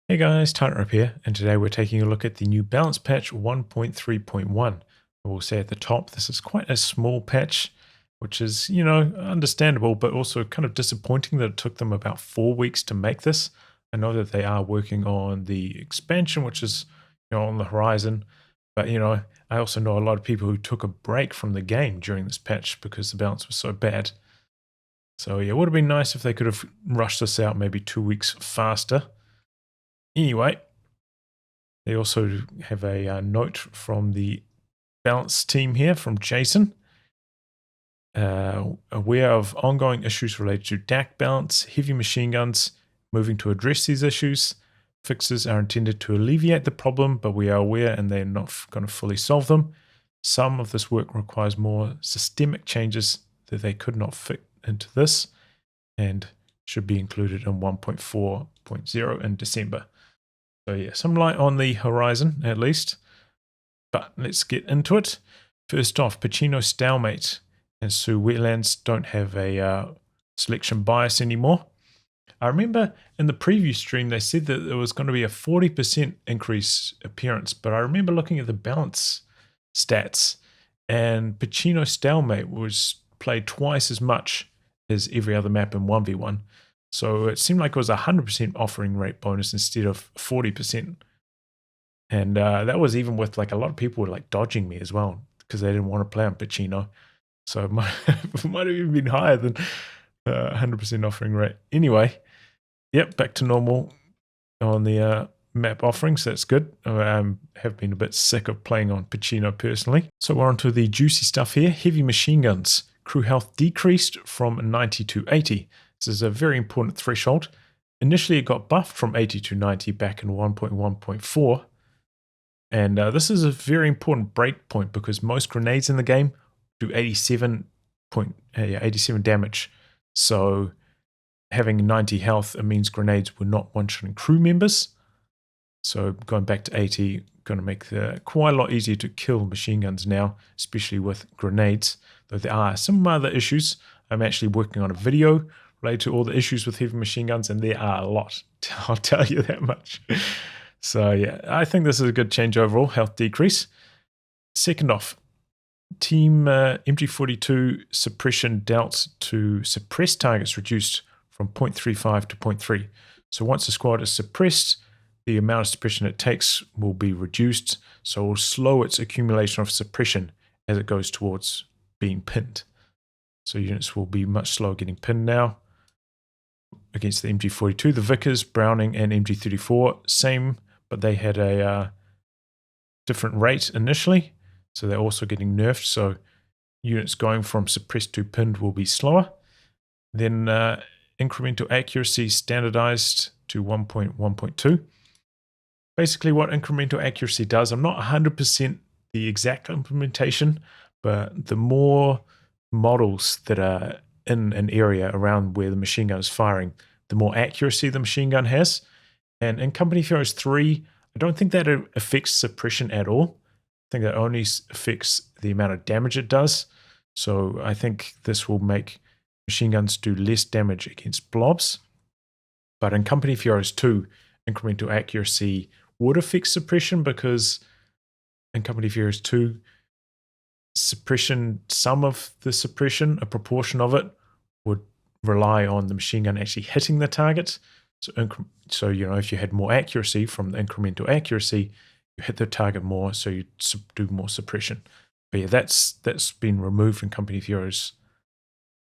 Hey guys, Tightrope here, and today we're taking a look at the new balance patch 1.3.1. I will say at the top, this is quite a small patch, which is, understandable, but also kind of disappointing that it took them about 4 weeks to make this. I know that they are working on the expansion, which is, on the horizon, but, I also know a lot of people who took a break from the game during this patch because the balance was so bad. So yeah, it would have been nice if they could have rushed this out maybe 2 weeks faster. Anyway, they also have a note from the balance team here from Jason. Aware of ongoing issues related to DAC balance, heavy machine guns, moving to address these issues. Fixes are intended to alleviate the problem, but we are aware and they're not going to fully solve them. Some of this work requires more systemic changes that they could not fit into this and should be included in 1.4.0 in December. So yeah, some light on the horizon at least. But let's get into it. First off, Pacino Stalemate and Sue Wetlands don't have a selection bias anymore. I remember in the preview stream they said that there was going to be a 40% increase appearance, but I remember looking at the balance stats and Pacino Stalemate was played twice as much as every other map in 1v1. So it seemed like it was a 100% offering rate bonus instead of 40%. And that was even with like a lot of people were like dodging me as well because they didn't want to play on Pacino. So it might have even been higher than 100% offering rate. Anyway, yep, back to normal on the map offerings. That's good. I have been a bit sick of playing on Pacino personally. So we're on to the juicy stuff here. Heavy machine guns. Crew health decreased from 90 to 80. This is a very important threshold. Initially, it got buffed from 80 to 90 back in 1.1.4. And this is a very important breakpoint because most grenades in the game do 87 damage. So having 90 health, it means grenades were not one-shotting crew members. So going back to 80, going to make it quite a lot easier to kill machine guns now, especially with grenades. Though there are some other issues. I'm actually working on a video related to all the issues with heavy machine guns, and there are a lot. I'll tell you that much. So yeah, I think this is a good change overall, health decrease. Second off, Team MG42 suppression dealt to suppressed targets reduced from 0.35 to 0.3. So once the squad is suppressed, the amount of suppression it takes will be reduced, so it will slow its accumulation of suppression as it goes towards being pinned. So units will be much slower getting pinned now. Against the MG42, the Vickers, Browning, and MG34, same, but they had a different rate initially, so they're also getting nerfed, so units going from suppressed to pinned will be slower. Then incremental accuracy standardized to 1.1.2. Basically what incremental accuracy does, I'm not 100% the exact implementation, but the more models that are in an area around where the machine gun is firing, the more accuracy the machine gun has. And in Company of Heroes 3, I don't think that it affects suppression at all. I think that only affects the amount of damage it does. So I think this will make machine guns do less damage against blobs. But in Company of Heroes 2, incremental accuracy would affect suppression because in Company of Heroes 2, suppression, some of the suppression, a proportion of it, would rely on the machine gun actually hitting the target. So if you had more accuracy from the incremental accuracy, you hit the target more, so you do more suppression. But yeah, that's been removed in Company of Heroes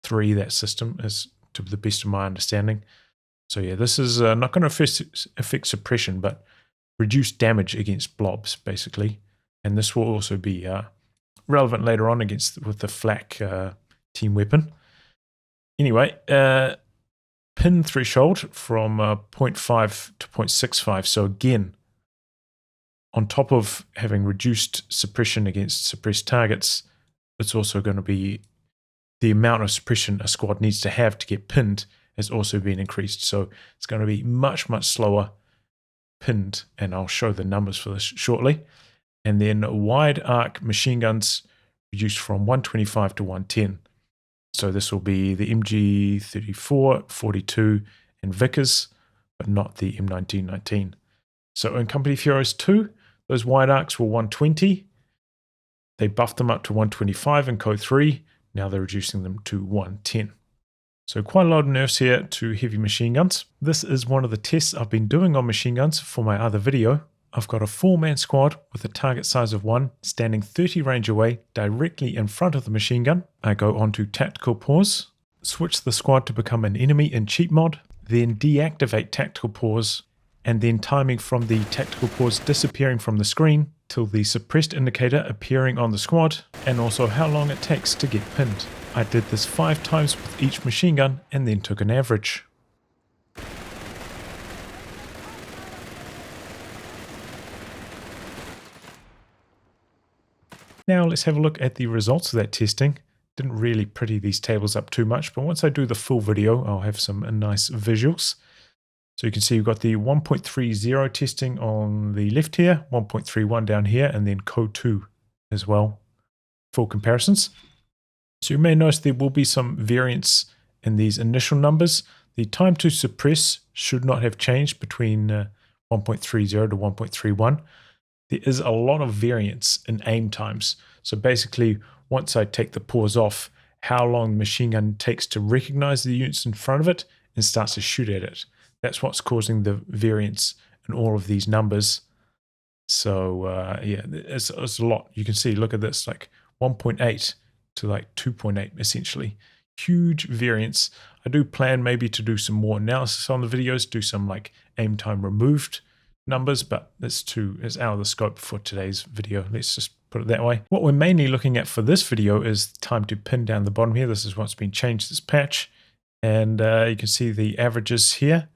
3, that system, is to the best of my understanding. So yeah, this is not going to affect suppression, but reduce damage against blobs, basically. And this will also be relevant later on with the Flak team weapon. Anyway, pin threshold from 0.5 to 0.65. So again, on top of having reduced suppression against suppressed targets, it's also going to be the amount of suppression a squad needs to have to get pinned has also been increased. So it's going to be much, much slower pinned, and I'll show the numbers for this shortly. And then wide arc machine guns reduced from 125 to 110. So this will be the MG34, 42, and Vickers, but not the M1919. So in Company of Heroes 2, those wide arcs were 120. They buffed them up to 125 in Code 3. Now they're reducing them to 110. So quite a lot of nerfs here to heavy machine guns. This is one of the tests I've been doing on machine guns for my other video. I've got a 4-man squad with a target size of 1 standing 30 range away directly in front of the machine gun. I go on to tactical pause, switch the squad to become an enemy in cheat mod, then deactivate tactical pause, and then timing from the tactical pause disappearing from the screen till the suppressed indicator appearing on the squad, and also how long it takes to get pinned. I did this 5 times with each machine gun and then took an average. Now let's have a look at the results of that testing. Didn't really pretty these tables up too much, but once I do the full video, I'll have some nice visuals. So you can see we've got the 1.30 testing on the left here, 1.31 down here, and then Code 2 as well, full comparisons. So you may notice there will be some variance in these initial numbers. The time to suppress should not have changed between 1.30 to 1.31. There is a lot of variance in aim times. So basically, once I take the pause off, how long the machine gun takes to recognize the units in front of it and starts to shoot at it. That's what's causing the variance in all of these numbers. So yeah, it's a lot. You can see, look at this, like 1.8 to like 2.8 essentially. Huge variance. I do plan maybe to do some more analysis on the videos, do some like aim time removed numbers, but it's out of the scope for today's video. Let's just put it that way. What we're mainly looking at for this video is time to pin down the bottom here. This is what's been changed this patch. And you can see the averages here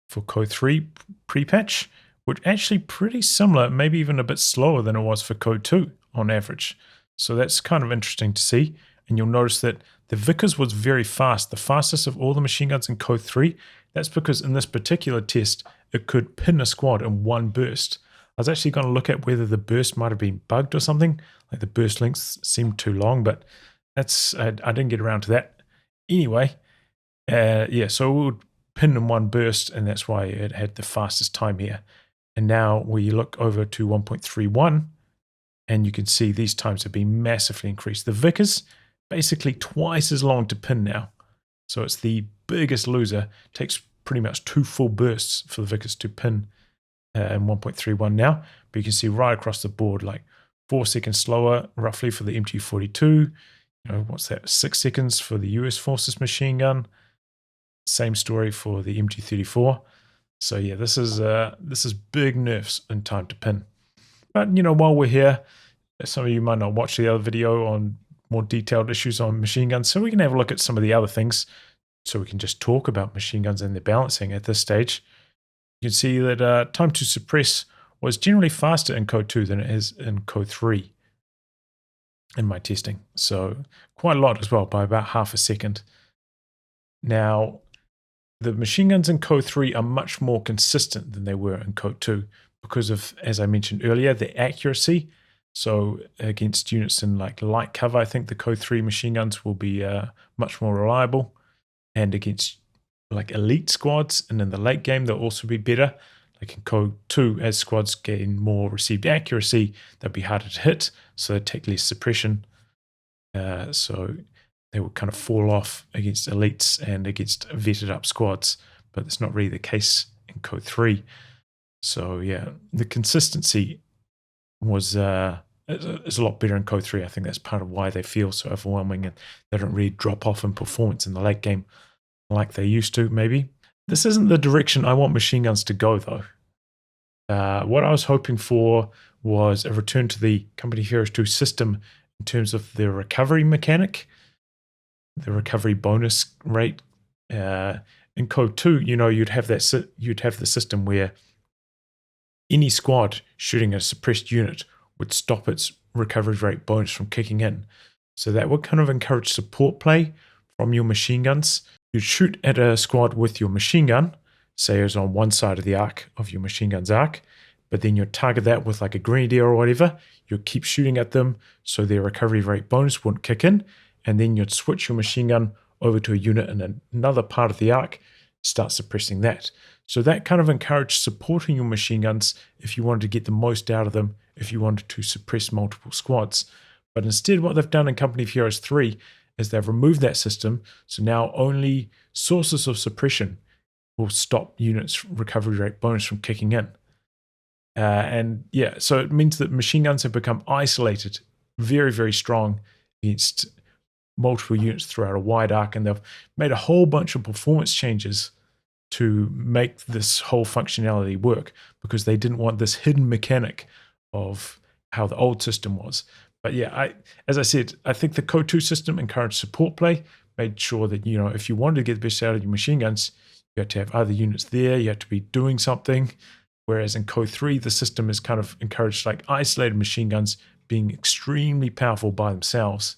for Code 3 pre-patch, which actually pretty similar, maybe even a bit slower than it was for Code 2 on average. So that's kind of interesting to see. And you'll notice that the Vickers was very fast, the fastest of all the machine guns in Code 3. That's because in this particular test, it could pin a squad in one burst. I was actually going to look at whether the burst might have been bugged or something. Like the burst lengths seemed too long, but I didn't get around to that. Anyway, yeah, so we would pin in one burst, and that's why it had the fastest time here. And now we look over to 1.31, and you can see these times have been massively increased. The Vickers, basically twice as long to pin now. So it's the biggest loser. It takes pretty much 2 full bursts for the Vickers to pin in 1.31 now. But you can see right across the board, like 4 seconds slower roughly for the MG42. You know, what's that? 6 seconds for the US Forces machine gun. Same story for the MG34. So yeah, this is big nerfs in time to pin. But you know, while we're here, some of you might not watch the other video on more detailed issues on machine guns, so we can have a look at some of the other things. So we can just talk about machine guns and their balancing at this stage. You can see that time to suppress was generally faster in Code 2 than it is in Code 3 in my testing. So quite a lot as well, by about half a second. Now, the machine guns in Code 3 are much more consistent than they were in Code 2 because of, as I mentioned earlier, the accuracy. So against units in like light cover, I think the Code 3 machine guns will be much more reliable. And against like elite squads and in the late game, they'll also be better. Like in Code 2, as squads gain more received accuracy, they'll be harder to hit, so they take less suppression. So they will kind of fall off against elites and against vetted up squads, but that's not really the case in Code 3. So yeah, the consistency was is a lot better in Code 3. I think that's part of why they feel so overwhelming and they don't really drop off in performance in the late game like they used to, maybe. This isn't the direction I want machine guns to go, though. What I was hoping for was a return to the Company of Heroes 2 system in terms of the recovery mechanic, the recovery bonus rate. In Code 2, you know, you'd have the system where any squad shooting a suppressed unit would stop its recovery rate bonus from kicking in. So that would kind of encourage support play from your machine guns. You'd shoot at a squad with your machine gun, say it's on one side of the arc of your machine gun's arc, but then you'd target that with like a grenadier or whatever. You'd keep shooting at them so their recovery rate bonus wouldn't kick in, and then you'd switch your machine gun over to a unit in another part of the arc start suppressing that. So that kind of encouraged supporting your machine guns if you wanted to get the most out of them, if you wanted to suppress multiple squads. But instead, what they've done in Company of Heroes 3 is they've removed that system. So now only sources of suppression will stop units' recovery rate bonus from kicking in. And yeah, so it means that machine guns have become isolated, very, very strong against multiple units throughout a wide arc, and they've made a whole bunch of performance changes to make this whole functionality work, because they didn't want this hidden mechanic of how the old system was. But yeah, as I said, I think the COH3 system encouraged support play, made sure that, you know, if you wanted to get the best out of your machine guns, you had to have other units there, you had to be doing something. Whereas in COH3, the system is kind of encouraged like isolated machine guns being extremely powerful by themselves.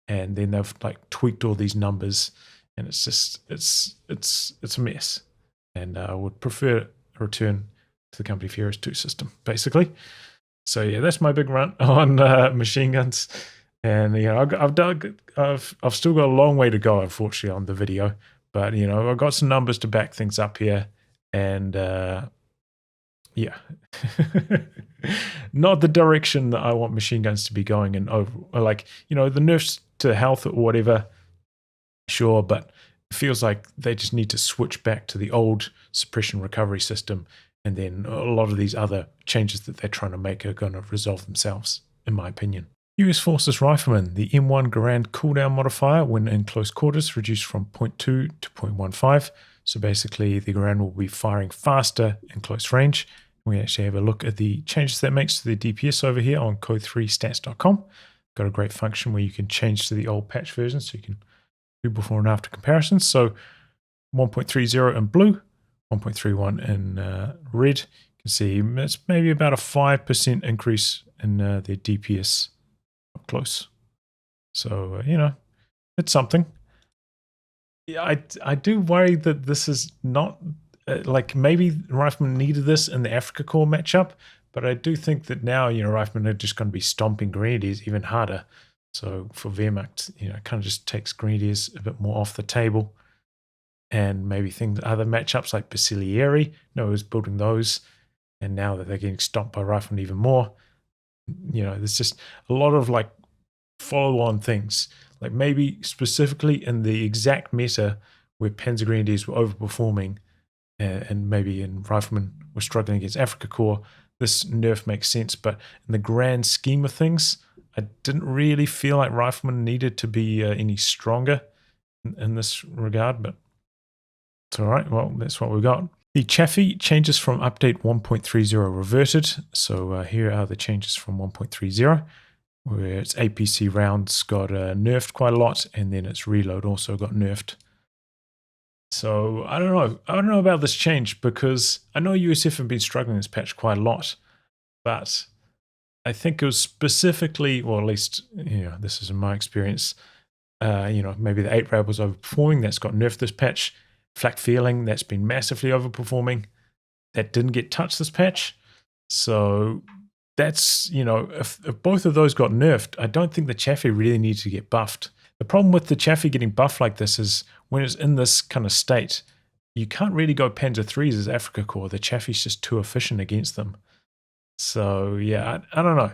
And then they've like tweaked all these numbers, and it's just, it's a mess. And I would prefer a return to the Company of Heroes 2 system, basically. So yeah, that's my big rant on machine guns. And you know, I've still got a long way to go, unfortunately, on the video. But you know, I've got some numbers to back things up here, and yeah, not the direction that I want machine guns to be going in. Over, like, you know, the nerfs to health or whatever, sure, but it feels like they just need to switch back to the old suppression recovery system, and then a lot of these other changes that they're trying to make are going to resolve themselves, in my opinion. US Forces Riflemen, the M1 Garand cooldown modifier when in close quarters reduced from 0.2 to 0.15. So basically the Garand will be firing faster in close range. We actually have a look at the changes that makes to the DPS over here on COH3stats.com. Got a great function where you can change to the old patch version, so you can do before and after comparisons. So 1.30 in blue, 1.31 in red. You can see it's maybe about a 5% increase in their DPS up close. So, you know, it's something. I do worry that this is not, like maybe Riflemen needed this in the Africa Corps matchup, but I do think that now, you know, Riflemen are just going to be stomping Grenadiers even harder. So for Wehrmacht, you know, it kind of just takes Grenadiers a bit more off the table. And maybe other matchups like Basilieri, you know, is building those. And now that they're getting stomped by Riflemen even more, you know, there's just a lot of like follow-on things. Like maybe specifically in the exact meta where Panzergrenadiers were overperforming and maybe in Riflemen were struggling against Africa Corps, this nerf makes sense. But in the grand scheme of things, I didn't really feel like Riflemen needed to be any stronger in this regard, but it's all right. Well, that's what we got. The Chaffee changes from update 1.30 reverted. So here are the changes from 1.30, where its APC rounds got nerfed quite a lot, and then its reload also got nerfed. So I don't know. I don't know about this change, because I know USF have been struggling this patch quite a lot, but I think it was specifically, or at least, you know, this is in my experience, you know, maybe the 8 Rab was overperforming. That's got nerfed this patch. Flakvierling, that's been massively overperforming. That didn't get touched this patch. So that's, you know, if both of those got nerfed, I don't think the Chaffee really needs to get buffed. The problem with the Chaffee getting buffed like this is when it's in this kind of state, you can't really go Panzer 3s as Africa Corps. The Chaffee's just too efficient against them. So yeah, I don't know.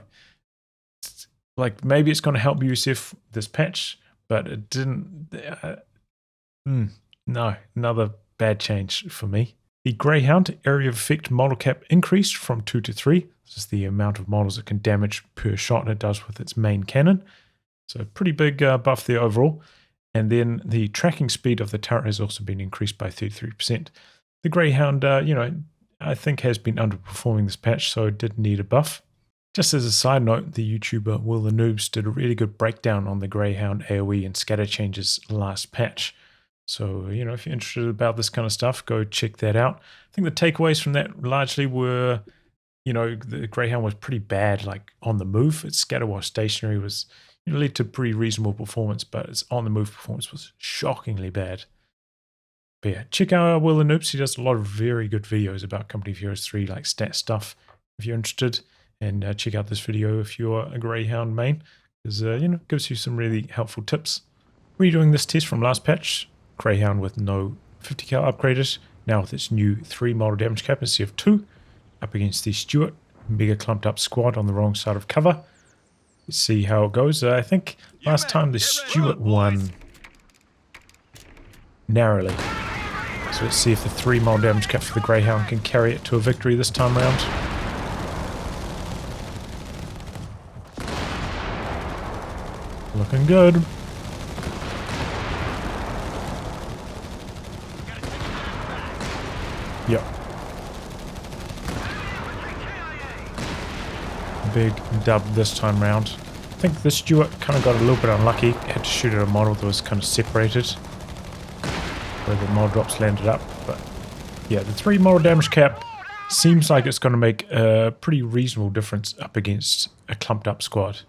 Like maybe it's going to help USF this patch, but it didn't. No, another bad change for me. The Greyhound area of effect model cap increased from 2 to 3. This is the amount of models it can damage per shot it does with its main cannon. So pretty big buff there overall. And then the tracking speed of the turret has also been increased by 33%. The Greyhound, you know, I think has been underperforming this patch, so it did need a buff. Just as a side note, the YouTuber Will the Noobs did a really good breakdown on the Greyhound AOE and scatter changes last patch. So, you know, if you're interested about this kind of stuff, go check that out. I think the takeaways from that largely were, you know, the Greyhound was pretty bad, like on the move. Its scatter while stationary was, you know, led to pretty reasonable performance, but its on the move performance was shockingly bad. But yeah, check out Will the Noobs. He does a lot of very good videos about Company of Heroes 3, like stat stuff, if you're interested. And check out this video if you're a Greyhound main, because, you know, gives you some really helpful tips. Redoing this test from last patch, Greyhound with no 50 cal upgraded. Now with its new 3 model damage cap instead of 2. Up against the Stuart. Mega clumped up squad on the wrong side of cover. Let's see how it goes. I think last time the Stuart won narrowly. So let's see if the 3 model damage cap for the Greyhound can carry it to a victory this time around. Looking good. Yep. Big dub this time round. I think the Stuart kind of got a little bit unlucky. Had to shoot at a model that was kind of separated where the model drops landed up. But yeah, the 3 model damage cap seems like it's going to make a pretty reasonable difference up against a clumped up squad,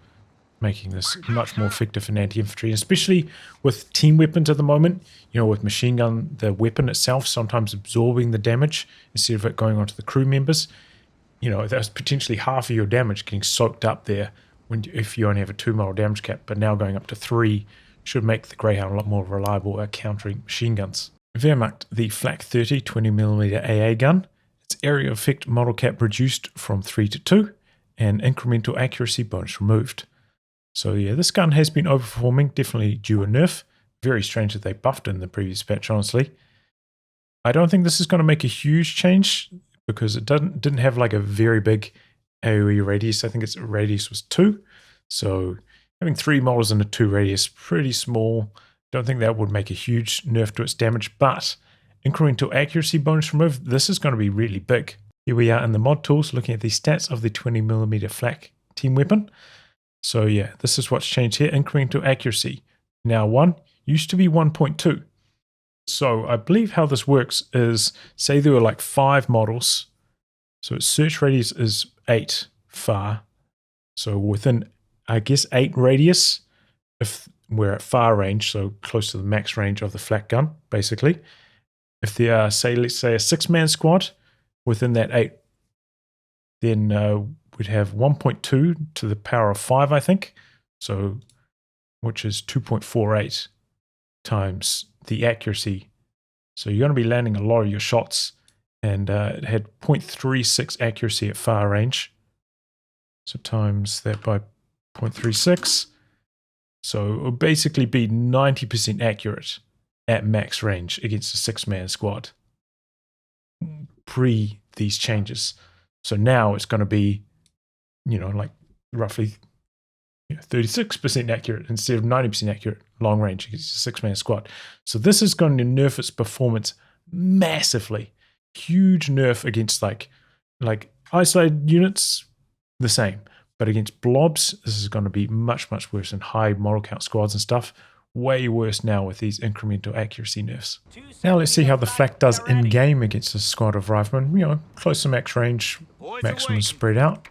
making this much more effective in anti-infantry, especially with team weapons at the moment. You know, with machine gun, the weapon itself sometimes absorbing the damage instead of it going onto the crew members. You know, that's potentially half of your damage getting soaked up there if you only have a 2 model damage cap, but now going up to 3 should make the Greyhound a lot more reliable at countering machine guns. Wehrmacht, the Flak 30 20mm AA gun. Its area of effect model cap reduced from 3 to 2, and incremental accuracy bonus removed. So yeah, this gun has been overperforming, definitely due a nerf. Very strange that they buffed it in the previous patch, honestly. I don't think this is going to make a huge change because it didn't have like a very big AOE radius. I think its radius was 2. So having 3 models in a 2 radius, pretty small. Don't think that would make a huge nerf to its damage, but incremental accuracy bonus removed, this is going to be really big. Here we are in the mod tools looking at the stats of the 20mm Flak team weapon. So yeah, this is what's changed here. Incremental accuracy. Now 1, used to be 1.2. So I believe how this works is, say there were like 5 models. So its search radius is 8 far. So within, I guess, 8 radius, if we're at far range, so close to the max range of the Flak gun, basically. If there are, say, let's say a 6-man squad within that 8, then we'd have 1.2 to the power of 5, I think. So, which is 2.48 times the accuracy. So you're going to be landing a lot of your shots, and it had 0.36 accuracy at far range. So times that by 0.36. So it would basically be 90% accurate at max range against a 6-man squad pre these changes. So now it's going to be, you know, like roughly 36% accurate instead of 90% accurate long range against a 6-man squad. So this is going to nerf its performance massively. Huge nerf against like isolated units, the same. But against blobs, this is going to be much, much worse in high model count squads and stuff. Way worse now with these incremental accuracy nerfs. Now let's see how the Flak does in-game against a squad of Riflemen. You know, close to max range, maximum spread out.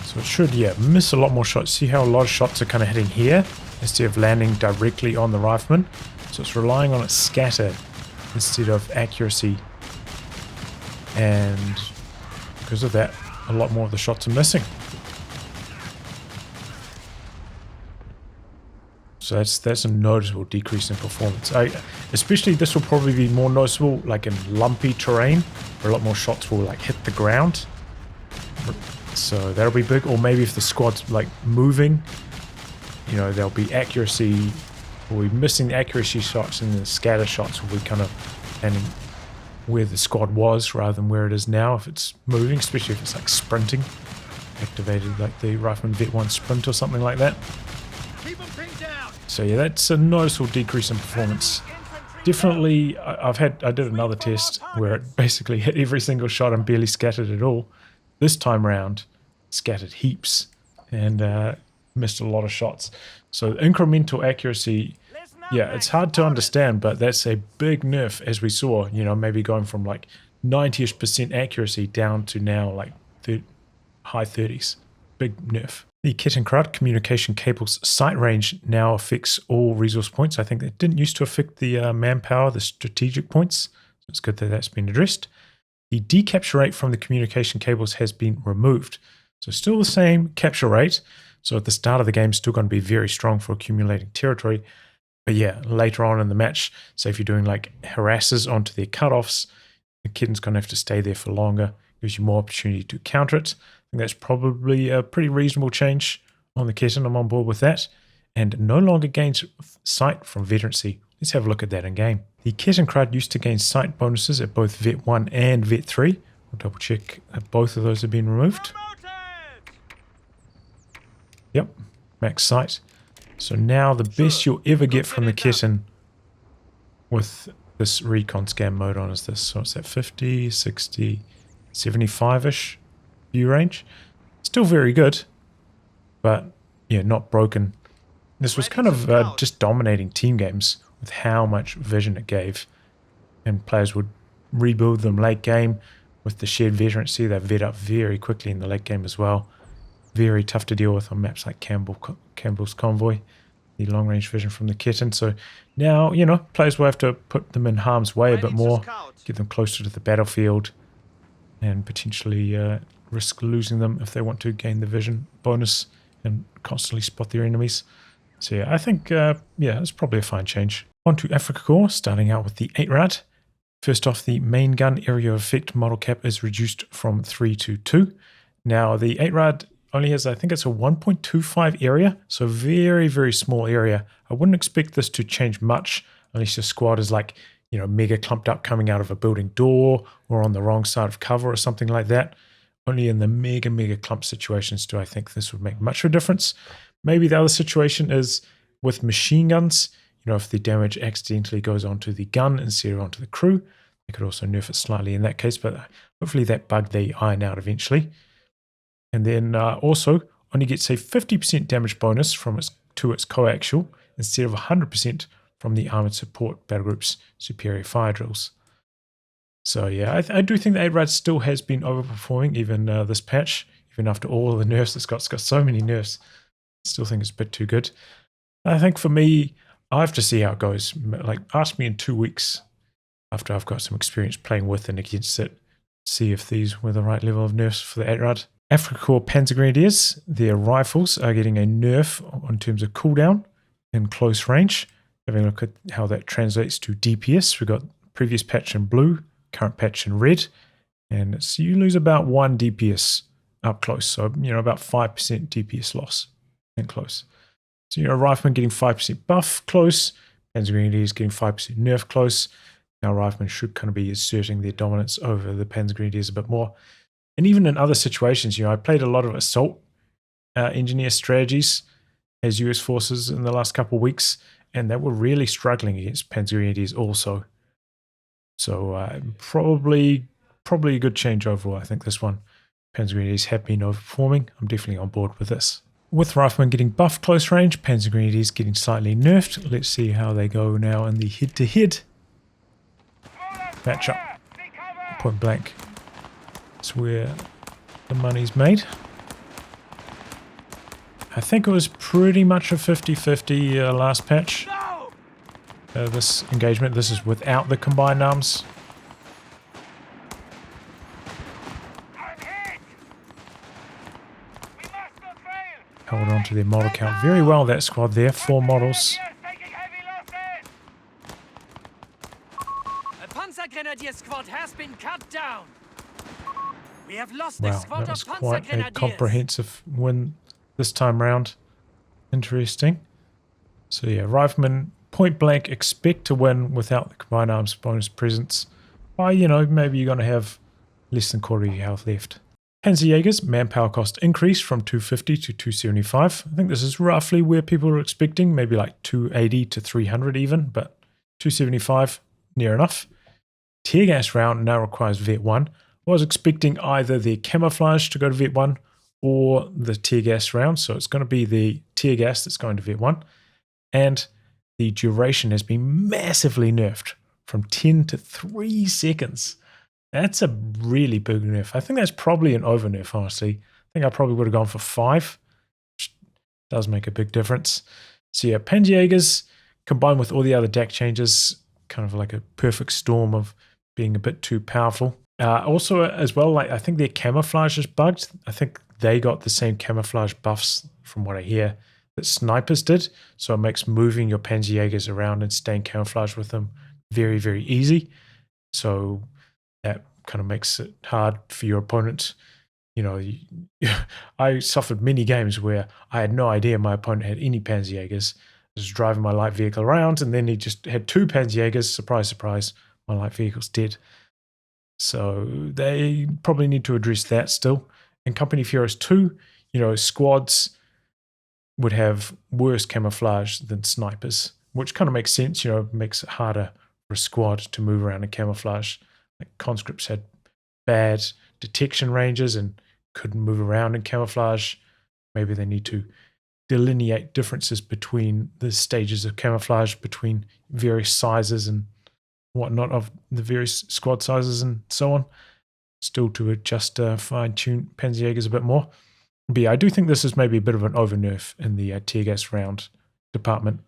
So it should, yeah, miss a lot more shots. See how a lot of shots are kind of hitting here instead of landing directly on the Rifleman. So it's relying on its scatter instead of accuracy. And because of that, a lot more of the shots are missing. So that's a noticeable decrease in performance. Especially this will probably be more noticeable like in lumpy terrain where a lot more shots will like hit the ground. So that'll be big. Or maybe if the squad's like moving, you know, there'll be accuracy. We'll be missing the accuracy shots, and the scatter shots will be kind of landing where the squad was rather than where it is now if it's moving, especially if it's like sprinting. Activated like the Rifleman Vet 1 sprint or something like that. So yeah, that's a noticeable decrease in performance. Definitely, I did another test where it basically hit every single shot and barely scattered at all. This time round, scattered heaps and missed a lot of shots. So incremental accuracy, yeah, it's hard to understand, but that's a big nerf as we saw, you know, maybe going from like 90% accuracy down to now like high 30s. Big nerf. The Kettenkrad communication cable's sight range now affects all resource points. I think it didn't used to affect the manpower, the strategic points. It's good that that's been addressed. The decapture rate from the communication cables has been removed. So still the same capture rate. So at the start of the game, still going to be very strong for accumulating territory. But yeah, later on in the match, say if you're doing like harassers onto their cutoffs, the Ketten's going to have to stay there for longer. Gives you more opportunity to counter it. I think that's probably a pretty reasonable change on the Ketten. I'm on board with that. And no longer gains sight from veterancy. Let's have a look at that in game. The Kettenkrad used to gain sight bonuses at both Vet 1 and Vet 3. We'll double check that both of those have been removed. Yep, max sight. So now the best you'll ever get from the Ketten with this recon scan mode on is this. So it's at 50, 60, 75-ish view range. Still very good, but yeah, not broken. This was kind of just dominating team games with how much vision it gave. And players would rebuild them late game with the shared veterancy. They vet up very quickly in the late game as well. Very tough to deal with on maps like Campbell's Convoy, the long-range vision from the Ketten. So now, you know, players will have to put them in harm's way a bit more, get them closer to the battlefield, and potentially risk losing them if they want to gain the vision bonus and constantly spot their enemies. So yeah, I think, yeah, it's probably a fine change. On to Africa Corps, starting out with the 8-rad. First off, the main gun area of effect model cap is reduced from 3 to 2. Now, the 8-rad only has, I think it's a 1.25 area, so very, very small area. I wouldn't expect this to change much unless your squad is like, you know, mega clumped up coming out of a building door or on the wrong side of cover or something like that. Only in the mega clump situations do I think this would make much of a difference. Maybe the other situation is with machine guns. You know, if the damage accidentally goes onto the gun instead of onto the crew, they could also nerf it slightly in that case, but hopefully that bug they iron out eventually. And then also only gets a 50% damage bonus from to its coaxial instead of 100% from the armored support battle group's superior fire drills. So yeah, I do think the 8-rad still has been overperforming even this patch, even after all the nerfs it's got so many nerfs. Still think it's a bit too good. I think for me, I have to see how it goes. Like, ask me in 2 weeks after I've got some experience playing with and against it, see if these were the right level of nerfs for the 8-rad. Africa Corps Panzergrenadiers, their rifles are getting a nerf in terms of cooldown in close range. Having a look at how that translates to DPS, we've got previous patch in blue, current patch in red, and it's, you lose about 1 DPS up close, so you know, about 5% DPS loss in close. So you know, Riflemen getting 5% buff close, Panzergrenadiers getting 5% nerf close. Now Riflemen should kind of be asserting their dominance over the Panzergrenadiers a bit more. And even in other situations, you know, I played a lot of assault engineer strategies as US forces in the last couple of weeks, and they were really struggling against Panzergrenadiers also. So probably a good change overall. I think this one, Panzergrenadiers have been overperforming. I'm definitely on board with this. With Riflemen getting buffed close range, Panzergrenadiers getting slightly nerfed. Let's see how they go now in the head-to-head matchup. Point blank. That's where the money's made. I think it was pretty much a 50-50 last patch. This engagement, this is without the combined arms. Held on to their model count very well, that squad there. 4 models. A Panzergrenadier squad has been cut down. We have lost Wow, a squad that was of quite a Panzergrenadiers. comprehensive win this time round. Interesting. So yeah, Riflemen point blank expect to win without the combined arms bonus presence. By, you know, maybe you're going to have less than quarter of your health left. Panzerjagers manpower cost increase from 250 to 275. I think this is roughly where people are expecting, maybe like 280 to 300 even, but 275 near enough. Tear gas round now requires Vet 1. I was expecting either the camouflage to go to Vet 1 or the tear gas round, so it's going to be the tear gas that's going to Vet 1. And the duration has been massively nerfed from 10 to 3 seconds. That's a really big nerf. I think that's probably an over nerf, honestly. I think I probably would have gone for 5, which does make a big difference. So yeah, Panzerjagers combined with all the other deck changes, kind of like a perfect storm of being a bit too powerful. Also, as well, like I think their camouflage is bugged. I think they got the same camouflage buffs from what I hear that snipers did. So it makes moving your Panzerjagers around and staying camouflaged with them very, very easy. So that kind of makes it hard for your opponent. You know, I suffered many games where I had no idea my opponent had any Panzerjagers. I was driving my light vehicle around, and then he just had 2 Panzerjagers. Surprise, surprise, my light vehicle's dead. So they probably need to address that still. In Company of Heroes 2, you know, squads would have worse camouflage than snipers, which kind of makes sense. You know, makes it harder for a squad to move around in camouflage. Like conscripts had bad detection ranges and couldn't move around in camouflage. Maybe they need to delineate differences between the stages of camouflage between various sizes and whatnot of the various squad sizes and so on. Still to adjust, fine-tune Panzerjagers a bit more. But yeah, I do think this is maybe a bit of an over-nerf in the tear gas round department,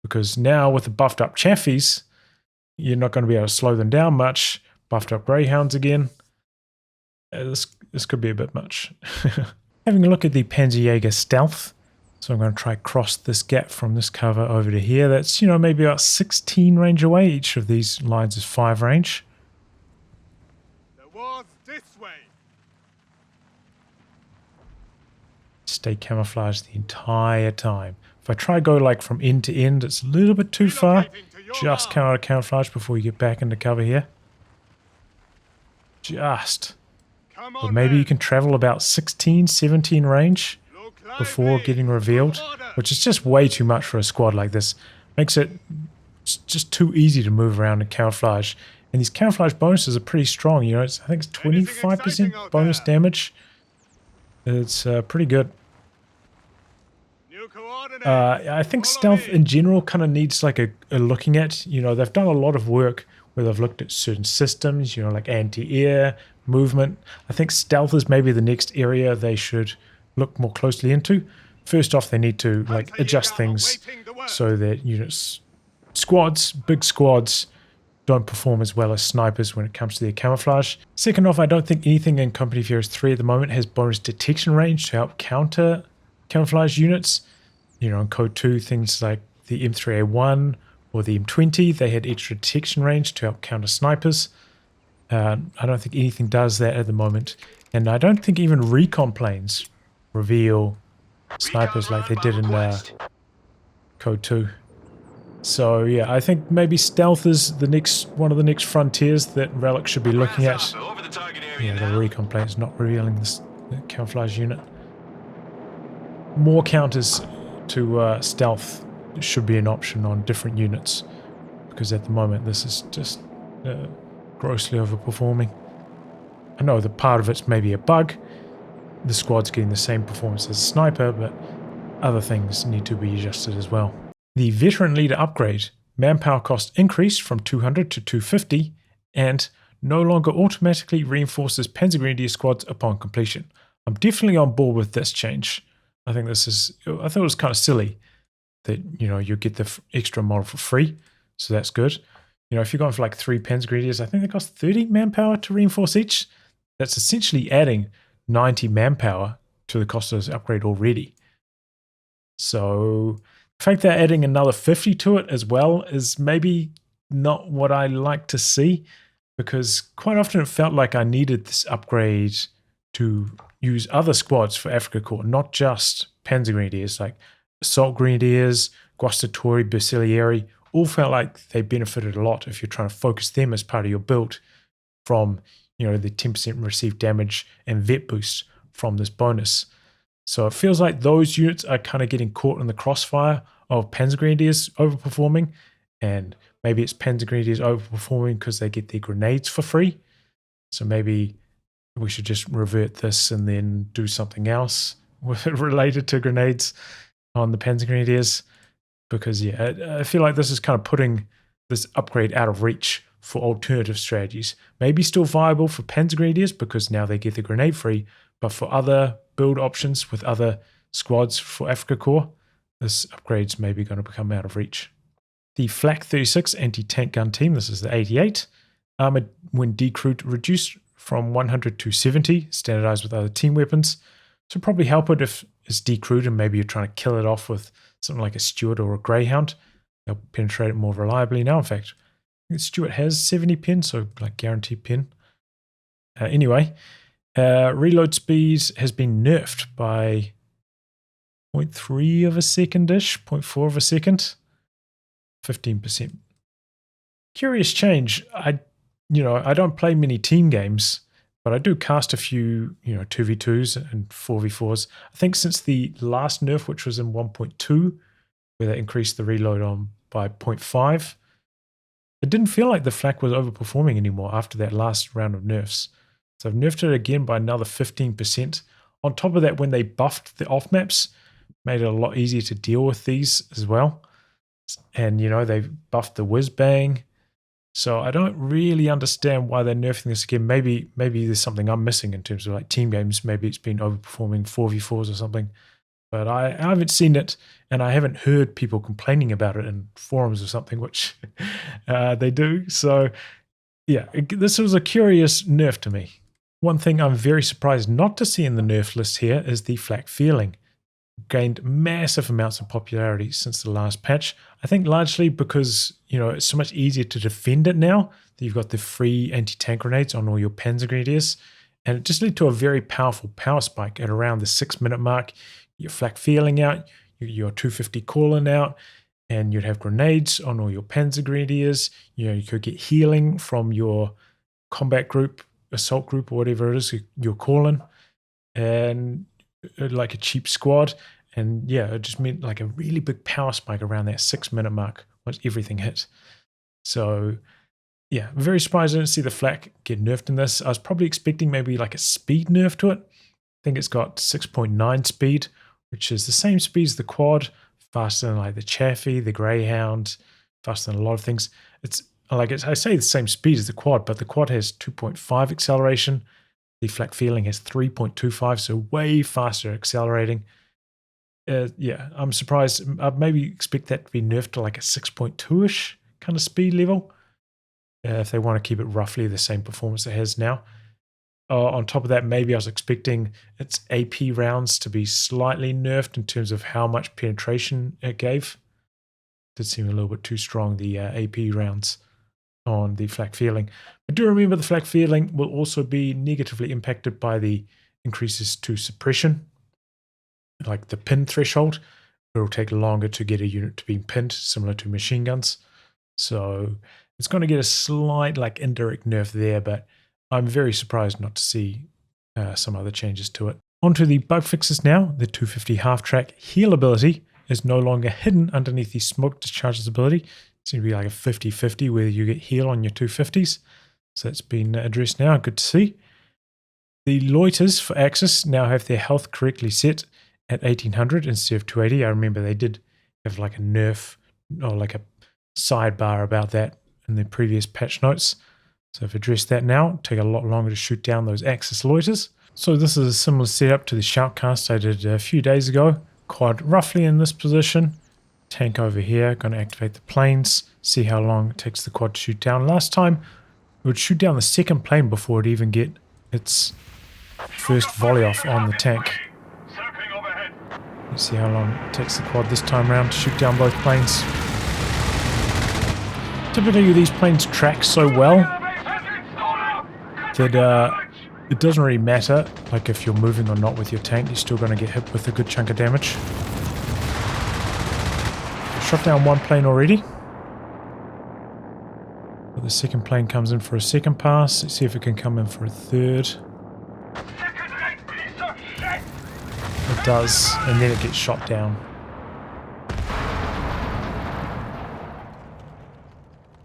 because now with the buffed up Chaffies, you're not going to be able to slow them down much. Buffed up Greyhounds again. This could be a bit much. Having a look at the Panzerjager stealth. So I'm going to try cross this gap from this cover over to here. That's, you know, maybe about 16 range away. Each of these lines is 5 range. The war's this way. Stay camouflaged the entire time. If I try go like from end to end, it's a little bit too far. Just come out of camouflage before you get back into cover here. Just. But maybe you can travel about 16, 17 range before getting revealed, which is just way too much for a squad like this. Makes it just too easy to move around in camouflage. And these camouflage bonuses are pretty strong. You know, I think it's 25% bonus damage. It's pretty good. I think stealth in general kind of needs like a looking at. You know, they've done a lot of work where they've looked at certain systems, you know, like anti-air, movement. I think stealth is maybe the next area they should look more closely into. First off, they need to like adjust things so that units, squads, big squads, don't perform as well as snipers when it comes to their camouflage. Second off, I don't think anything in Company of Heroes 3 at the moment has bonus detection range to help counter camouflage units. You know, in Code 2, things like the M3A1 or the M20, they had extra detection range to help counter snipers. I don't think anything does that at the moment. And I don't think even recon planes reveal snipers like they did in Code 2. So yeah, I think maybe stealth is the next one of the next frontiers that Relic should be looking at. Yeah, the recon planes not revealing this camouflage unit. More counters to stealth should be an option on different units, because at the moment this is just grossly overperforming. I know that part of it's maybe a bug. The squad's getting the same performance as a sniper, but other things need to be adjusted as well. The veteran leader upgrade, manpower cost increased from 200 to 250, and no longer automatically reinforces Panzergrenadier squads upon completion. I'm definitely on board with this change. I think this is, I thought it was kind of silly that, you know, you get the extra model for free, so that's good. You know, if you're going for like 3 Panzergrenadiers, I think they cost 30 manpower to reinforce each. That's essentially adding 90 manpower to the cost of this upgrade already. So the fact they're adding another 50 to it as well is maybe not what I like to see, because quite often it felt like I needed this upgrade to use other squads for Africa Corps, not just Panzergrenadiers, like Assault Grenadiers, Guastatori, Bersaglieri, all felt like they benefited a lot if you're trying to focus them as part of your build from, you know, the 10% received damage and vet boost from this bonus. So it feels like those units are kind of getting caught in the crossfire of Panzergrenadiers overperforming, and maybe it's Panzergrenadiers overperforming because they get their grenades for free. So maybe we should just revert this and then do something else with it related to grenades on the Panzergrenadiers, because yeah, I feel like this is kind of putting this upgrade out of reach for alternative strategies. Maybe still viable for Panzergrenadiers because now they get the grenade free, but for other build options with other squads for Africa Corps, this upgrade's maybe going to become out of reach. The Flak 36 anti-tank gun team, this is the 88, armored when decrewed reduced from 100 to 70, standardized with other team weapons. So probably help it if it's decrewed and maybe you're trying to kill it off with something like a Stuart or a Greyhound. They'll penetrate it more reliably now. In fact, I think Stuart has 70 pin, so like guaranteed pin. Anyway, reload speed has been nerfed by 0.3 of a second-ish, 0.4 of a second, 15%. Curious change. I don't play many team games, but I do cast a few, 2v2s and 4v4s. I think since the last nerf, which was in 1.2, where they increased the reload on by 0.5, it didn't feel like the Flak was overperforming anymore after that last round of nerfs. So I've nerfed it again by another 15%. On top of that, when they buffed the off maps, made it a lot easier to deal with these as well. And, they buffed the whiz bang. So I don't really understand why they're nerfing this again. Maybe there's something I'm missing in terms of like team games. Maybe it's been overperforming 4v4s or something. But I haven't seen it, and I haven't heard people complaining about it in forums or something, which they do. So yeah, this was a curious nerf to me. One thing I'm very surprised not to see in the nerf list here is the Flakvierling. Gained massive amounts of popularity since the last patch. I think largely because, it's so much easier to defend it now that you've got the free anti-tank grenades on all your Panzergrenadiers. And it just led to a very powerful power spike at around the 6-minute mark. Your Flakvierling out, your 250 call-in out, and you'd have grenades on all your Panzergrenadiers. You could get healing from your combat group, assault group, or whatever it is you're calling. And like a cheap squad, and yeah, it just meant like a really big power spike around that 6-minute mark once everything hit. So yeah, very surprised I didn't see the Flak get nerfed in this. I was probably expecting maybe like a speed nerf to it. I think it's got 6.9 speed, which is the same speed as the quad, faster than like the Chaffee, the Greyhound, faster than a lot of things. It's like I say the same speed as the quad, but the quad has 2.5 acceleration. The Flakvierling has 3.25, so way faster accelerating. Yeah, I'm surprised. I'd maybe expect that to be nerfed to like a 6.2-ish kind of speed level, if they want to keep it roughly the same performance it has now. On top of that, maybe I was expecting its AP rounds to be slightly nerfed in terms of how much penetration it gave. Did seem a little bit too strong, the AP rounds on the Flakvierling. But do remember the Flakvierling will also be negatively impacted by the increases to suppression, like the pin threshold. It will take longer to get a unit to be pinned, similar to machine guns. So it's going to get a slight like indirect nerf there, but I'm very surprised not to see some other changes to it. Onto the bug fixes now. The 250 half-track heal ability is no longer hidden underneath the smoke discharges ability. It's going to be like a 50-50 whether you get heal on your 250s. So that's been addressed now. Good to see. The loiters for Axis now have their health correctly set at 1800 instead of 280. I remember they did have like a nerf or like a sidebar about that in the previous patch notes. So I've addressed that now. It'll take a lot longer to shoot down those Axis loiters. So this is a similar setup to the shoutcast I did a few days ago. Quad roughly in this position. Tank over here, going to activate the planes, see how long it takes the quad to shoot down. Last time, it would shoot down the second plane before it even get its first volley off on the tank. Let's see how long it takes the quad this time around to shoot down both planes. Typically these planes track so well that it doesn't really matter, like if you're moving or not with your tank, you're still going to get hit with a good chunk of damage. Shot down one plane already. But the second plane comes in for a second pass. Let's see if it can come in for a third. It does, and then it gets shot down.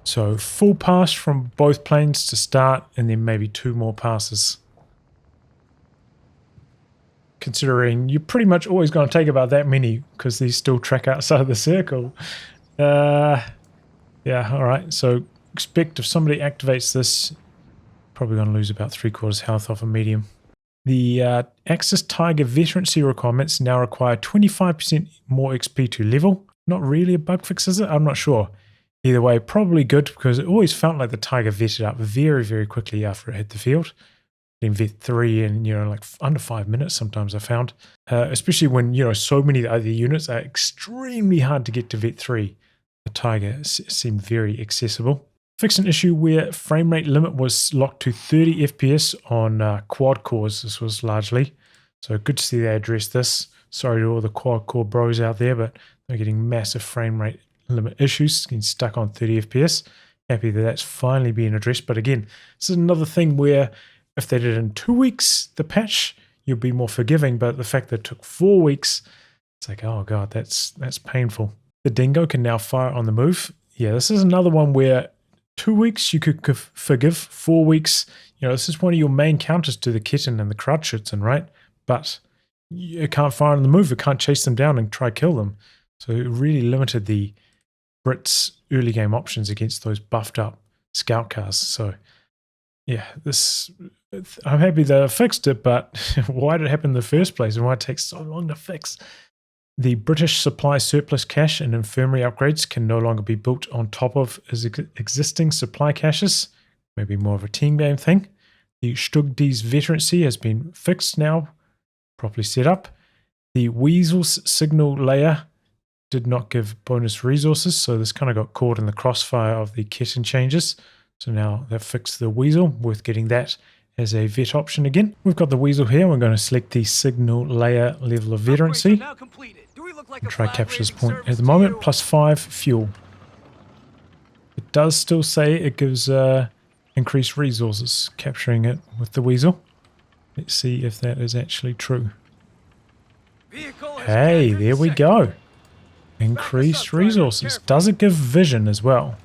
So full pass from both planes to start, and then maybe 2 more passes. Considering you're pretty much always going to take about that many because these still track outside of the circle. Yeah, alright. So expect if somebody activates this, probably going to lose about 3/4 health off a medium. The Axis Tiger veterancy requirements now require 25% more XP to level. Not really a bug fix, is it? I'm not sure. Either way, probably good because it always felt like the Tiger vetted up very, very quickly after it hit the field. getting vet 3 in, like under 5 minutes sometimes I found. Especially when, so many of the other units are extremely hard to get to vet 3. The Tiger seemed very accessible. Fixed an issue where frame rate limit was locked to 30 FPS on quad cores. This was largely. So good to see they addressed this. Sorry to all the quad core bros out there, but they're getting massive frame rate limit issues, getting stuck on 30 FPS. Happy that that's finally being addressed. But again, this is another thing where if they did it in 2 weeks, the patch, you'd be more forgiving. But the fact that it took 4 weeks, it's like, oh God, that's painful. The Dingo can now fire on the move. Yeah, this is another one where 2 weeks you could forgive, 4 weeks, this is one of your main counters to the Ketten and the Krautschützen, right? But you can't fire on the move, you can't chase them down and try kill them. So it really limited the Brits' early game options against those buffed up scout cars. So yeah, I'm happy they fixed it, but why did it happen in the first place and why it takes so long to fix? The British supply surplus cache and infirmary upgrades can no longer be built on top of existing supply caches. Maybe more of a team game thing. The Stugdi's veterancy has been fixed now, properly set up. The Weasel's signal layer did not give bonus resources, so this kind of got caught in the crossfire of the Ketten changes. So now they've fixed the Weasel, worth getting that as a vet option again. We've got the Weasel here. We're going to select the signal layer level of veterancy. And try capture this point at the moment, +5 fuel. It does still say it gives increased resources, capturing it with the Weasel. Let's see if that is actually true. Hey, there we go. Increased resources. Does it give vision as well?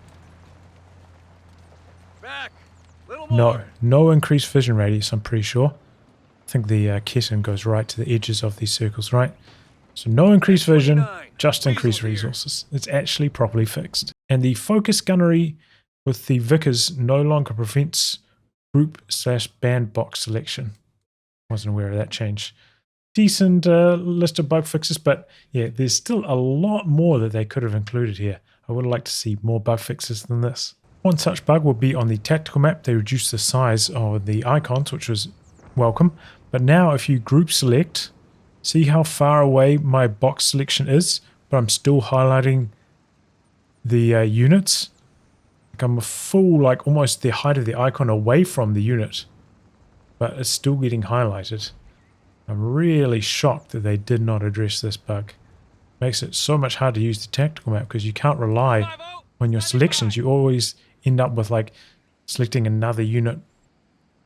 No increased vision radius, I'm pretty sure. I think the Ketten goes right to the edges of these circles, right? So no increased vision, just increased resources. It's actually properly fixed. And the focus gunnery with the Vickers no longer prevents group/band box selection. Wasn't aware of that change. Decent list of bug fixes, but yeah, there's still a lot more that they could have included here. I would like to see more bug fixes than this. One such bug would be on the tactical map. They reduced the size of the icons, which was welcome. But now if you group select, see how far away my box selection is, but I'm still highlighting the units. Like I'm a full, like almost the height of the icon away from the unit, but it's still getting highlighted. I'm really shocked that they did not address this bug. Makes it so much harder to use the tactical map because you can't rely on your selections. You always end up with like selecting another unit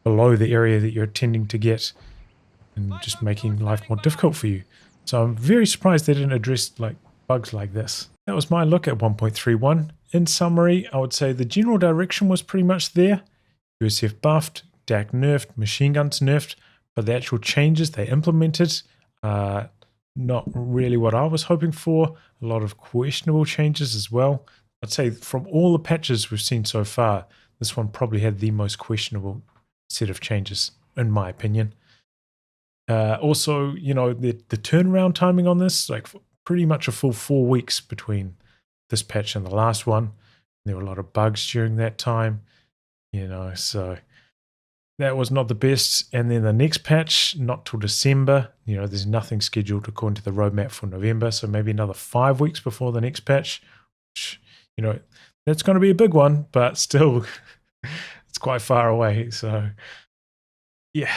below the area that you're tending to get and just making life more difficult for you. So I'm very surprised they didn't address like bugs like this. That was my look at 1.31. In summary, I would say the general direction was pretty much there. USF buffed, DAC nerfed, machine guns nerfed, but the actual changes they implemented are not really what I was hoping for. A lot of questionable changes as well. I'd say from all the patches we've seen so far, this one probably had the most questionable set of changes, in my opinion. Also, the turnaround timing on this, like pretty much a full 4 weeks between this patch and the last one. There were a lot of bugs during that time, so that was not the best. And then the next patch, not till December. There's nothing scheduled according to the roadmap for November, so maybe another 5 weeks before the next patch, which, that's going to be a big one, but still, it's quite far away. So, yeah,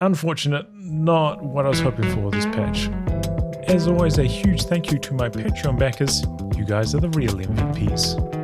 unfortunate, not what I was hoping for this patch. As always, a huge thank you to my Patreon backers. You guys are the real MVPs.